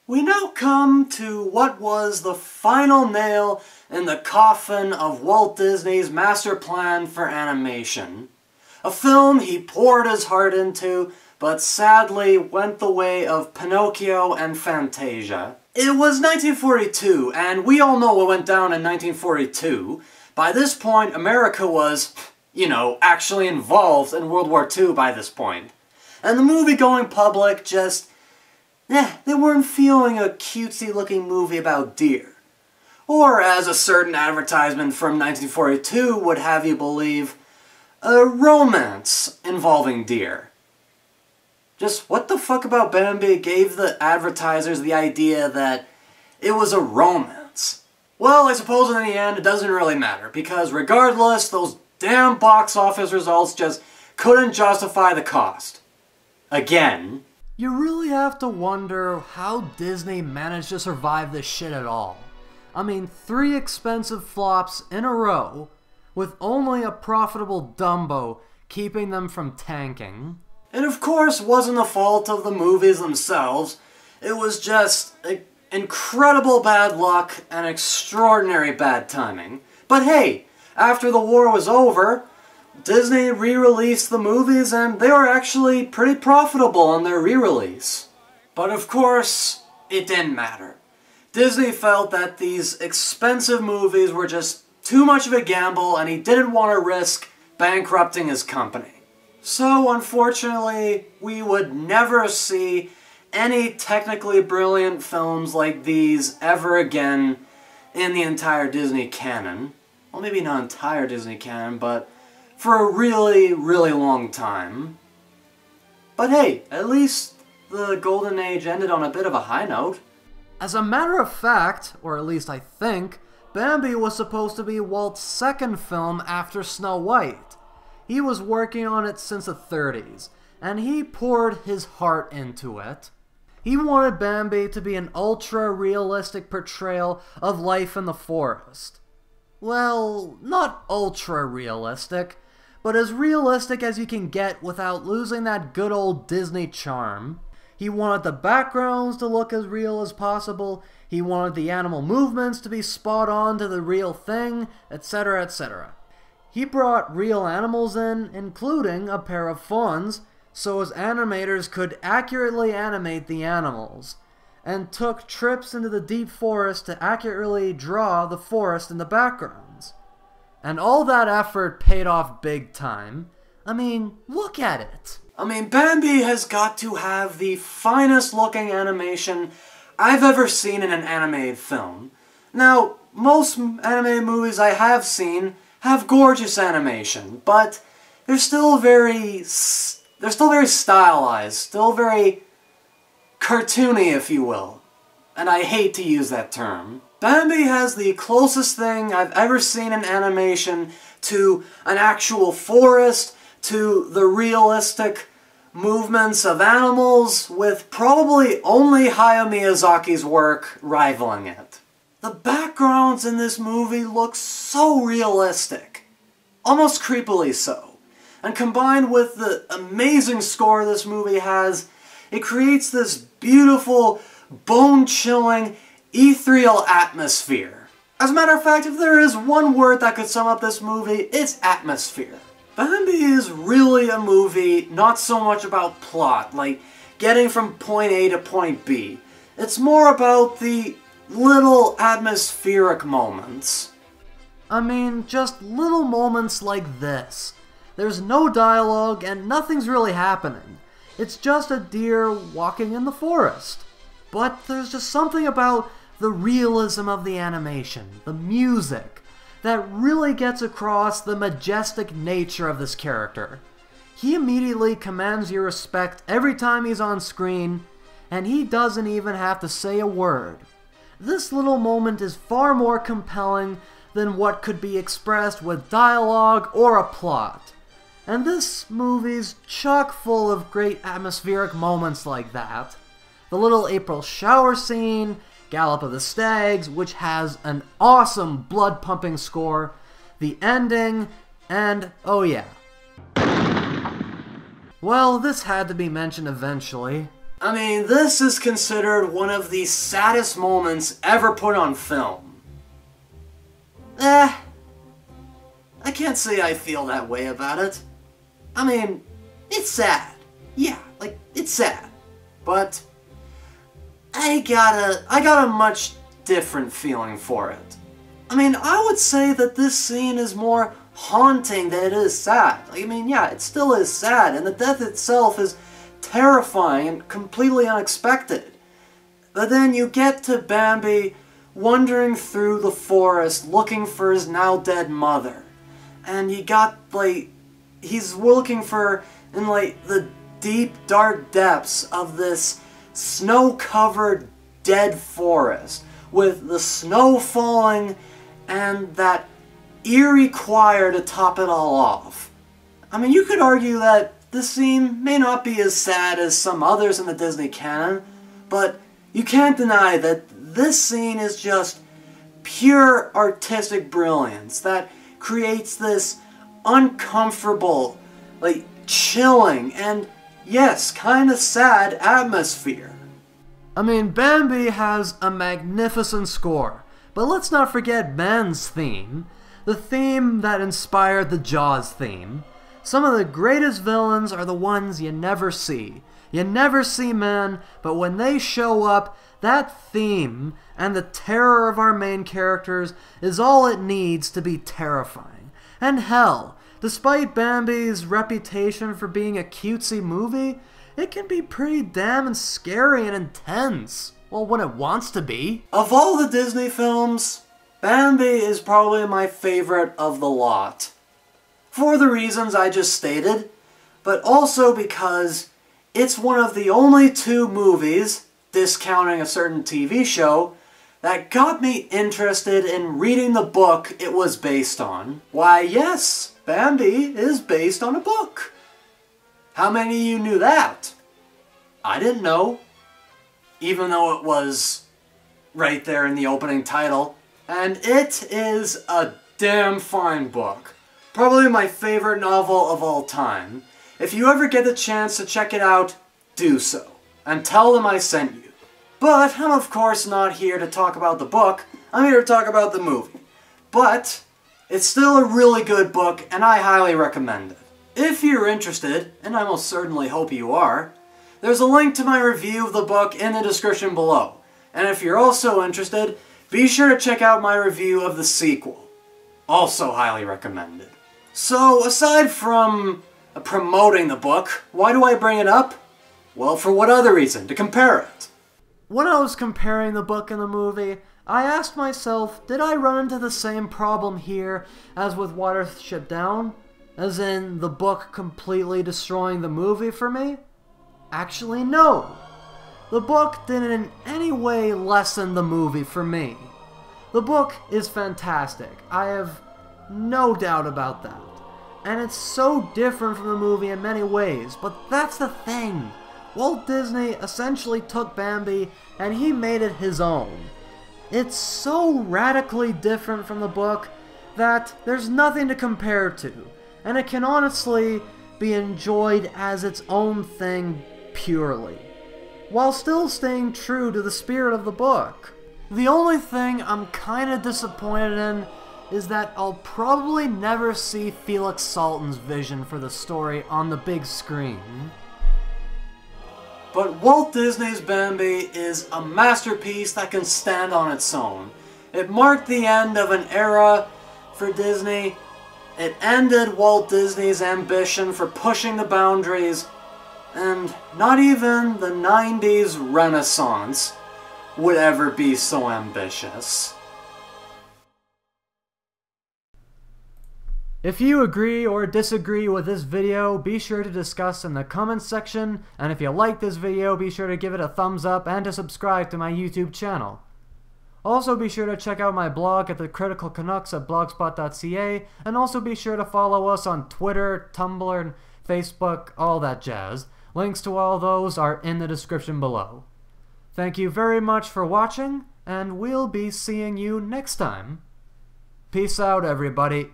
We now come to what was the final nail in the coffin of Walt Disney's master plan for animation. A film he poured his heart into, but sadly went the way of Pinocchio and Fantasia. It was 1942, and we all know what went down in 1942. By this point, America was, actually involved in World War II by this point. And the movie-going public just, they weren't feeling a cutesy-looking movie about deer. Or, as a certain advertisement from 1942 would have you believe, a romance involving deer. Just what the fuck about Bambi gave the advertisers the idea that it was a romance? Well, I suppose in the end it doesn't really matter, because regardless, those damn box office results just couldn't justify the cost. Again. You really have to wonder how Disney managed to survive this shit at all. I mean, 3 expensive flops in a row, with only a profitable Dumbo keeping them from tanking. It of course wasn't the fault of the movies themselves, it was just incredible bad luck and extraordinary bad timing. But hey, after the war was over, Disney re-released the movies and they were actually pretty profitable on their re-release. But of course, it didn't matter. Disney felt that these expensive movies were just too much of a gamble and he didn't want to risk bankrupting his company. So unfortunately, we would never see any technically brilliant films like these ever again in the entire Disney canon. Well, maybe not entire Disney canon, but for a really, really long time. But hey, at least the Golden Age ended on a bit of a high note. As a matter of fact, or at least I think, Bambi was supposed to be Walt's second film after Snow White. He was working on it since the 30s, and he poured his heart into it. He wanted Bambi to be an ultra-realistic portrayal of life in the forest. Well, not ultra-realistic, but as realistic as you can get without losing that good old Disney charm. He wanted the backgrounds to look as real as possible, he wanted the animal movements to be spot on to the real thing, etc., etc. He brought real animals in, including a pair of fawns, so his animators could accurately animate the animals, and took trips into the deep forest to accurately draw the forest in the backgrounds. And all that effort paid off big time. I mean, look at it. I mean, Bambi has got to have the finest looking animation I've ever seen in an animated film. Now, most animated movies I have seen have gorgeous animation, but they're still very stylized, still very cartoony, if you will. And I hate to use that term. Bambi has the closest thing I've ever seen in animation to an actual forest, to the realistic movements of animals, with probably only Hayao Miyazaki's work rivaling it. The backgrounds in this movie look so realistic, almost creepily so. And combined with the amazing score this movie has, it creates this beautiful, bone-chilling, ethereal atmosphere. As a matter of fact, if there is one word that could sum up this movie, it's atmosphere. Bambi is really a movie not so much about plot, like getting from point A to point B. It's more about the little atmospheric moments. I mean, just little moments like this. There's no dialogue and nothing's really happening. It's just a deer walking in the forest. But there's just something about the realism of the animation, the music, that really gets across the majestic nature of this character. He immediately commands your respect every time he's on screen, and he doesn't even have to say a word. This little moment is far more compelling than what could be expressed with dialogue or a plot. And this movie's chock full of great atmospheric moments like that. The little April shower scene, Gallop of the Stags, which has an awesome blood-pumping score, the ending, and oh yeah. Well, this had to be mentioned eventually. I mean, this is considered one of the saddest moments ever put on film. I can't say I feel that way about it. I mean, it's sad. Yeah, like, it's sad. But I got a much different feeling for it. I mean, I would say that this scene is more haunting than it is sad. Like, I mean, yeah, it still is sad, and the death itself is terrifying and completely unexpected. But then you get to Bambi wandering through the forest looking for his now dead mother. And you got, like, he's looking for, in, like, the deep, dark depths of this snow-covered, dead forest, with the snow falling and that eerie choir to top it all off. I mean, you could argue that this scene may not be as sad as some others in the Disney canon, but you can't deny that this scene is just pure artistic brilliance that creates this uncomfortable, like, chilling, and yes, kind of sad atmosphere. I mean, Bambi has a magnificent score, but let's not forget Man's theme, the theme that inspired the Jaws theme. Some of the greatest villains are the ones you never see. You never see Man, but when they show up, that theme and the terror of our main characters is all it needs to be terrifying. And hell, despite Bambi's reputation for being a cutesy movie, it can be pretty damn scary and intense. Well, when it wants to be. Of all the Disney films, Bambi is probably my favorite of the lot. For the reasons I just stated, but also because it's one of the only two movies, discounting a certain TV show, that got me interested in reading the book it was based on. Why, yes, Bambi is based on a book. How many of you knew that? I didn't know, even though it was right there in the opening title. And it is a damn fine book. Probably my favorite novel of all time. If you ever get the chance to check it out, do so. And tell them I sent you. But I'm of course not here to talk about the book, I'm here to talk about the movie. But it's still a really good book, and I highly recommend it. If you're interested, and I most certainly hope you are, there's a link to my review of the book in the description below. And if you're also interested, be sure to check out my review of the sequel. Also highly recommended. So, aside from promoting the book, why do I bring it up? Well, for what other reason? To compare it. When I was comparing the book and the movie, I asked myself, did I run into the same problem here as with Watership Down? As in, the book completely destroying the movie for me? Actually, no. The book didn't in any way lessen the movie for me. The book is fantastic. I have no doubt about that. And it's so different from the movie in many ways, but that's the thing. Walt Disney essentially took Bambi and he made it his own. It's so radically different from the book that there's nothing to compare to, and it can honestly be enjoyed as its own thing purely, while still staying true to the spirit of the book. The only thing I'm kinda disappointed in is that I'll probably never see Felix Salten's vision for the story on the big screen. But Walt Disney's Bambi is a masterpiece that can stand on its own. It marked the end of an era for Disney. It ended Walt Disney's ambition for pushing the boundaries, and not even the 90s Renaissance would ever be so ambitious. If you agree or disagree with this video, be sure to discuss in the comments section, and if you like this video, be sure to give it a thumbs up and to subscribe to my YouTube channel. Also be sure to check out my blog at The Critical Canucks at blogspot.ca, and also be sure to follow us on Twitter, Tumblr, and Facebook, all that jazz. Links to all those are in the description below. Thank you very much for watching, and we'll be seeing you next time. Peace out, everybody.